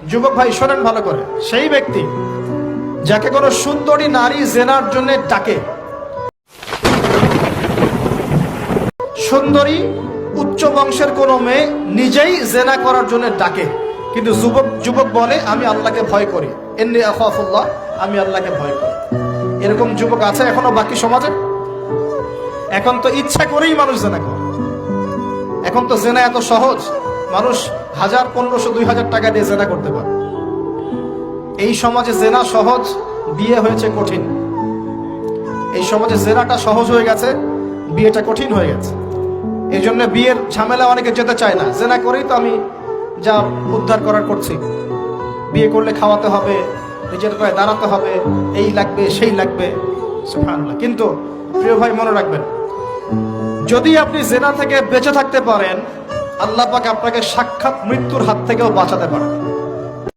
যুবক ভাই শোনেন ভালো করে, সেই ব্যক্তি যাকে কোনো সুন্দরী নারী জেনার জন্য ডাকে, সুন্দরী উচ্চ বংশের কোনো মেয়ে নিজেই জেনা করার জন্য ডাকে, কিন্তু যুবক বলে আমি আল্লাহকে ভয় করি, ইন্নী আখাফুল্লাহ, আমি আল্লাহকে ভয় করি। এরকম যুবক আছে এখনো বাকি সমাজে? এখন তো ইচ্ছা করেই মানুষ জেনা করে। এখন তো জেনা এত সহজ, মানুষ 1000, 1500, 2000 টাকা দিয়ে জেনা করতে পারে। এই সমাজে জেনা সহজ, বিয়ে হয়েছে কঠিন। এই সমাজে জেনাটা সহজ হয়ে গেছে, বিয়েটা কঠিন হয়ে গেছে। এই জন্য বিয়ের ঝামেলা অনেকে যেতে চায় না। জেনা করেই তো আমি যা উদ্ধার করার করছি, বিয়ে করলে খাওয়াতে হবে, নিজের পায়ে দাঁড়াতে হবে, এই লাগবে সেই লাগবে, সুবহানাল্লাহ। কিন্তু প্রিয় ভাই মনে রাখবেন, যদি আপনি জেনা থেকে বেঁচে থাকতে পারেন, আল্লাহ পাক আপনাকে সাক্ষাৎ মৃত্যুর হাত থেকেও বাঁচাতে পারেন।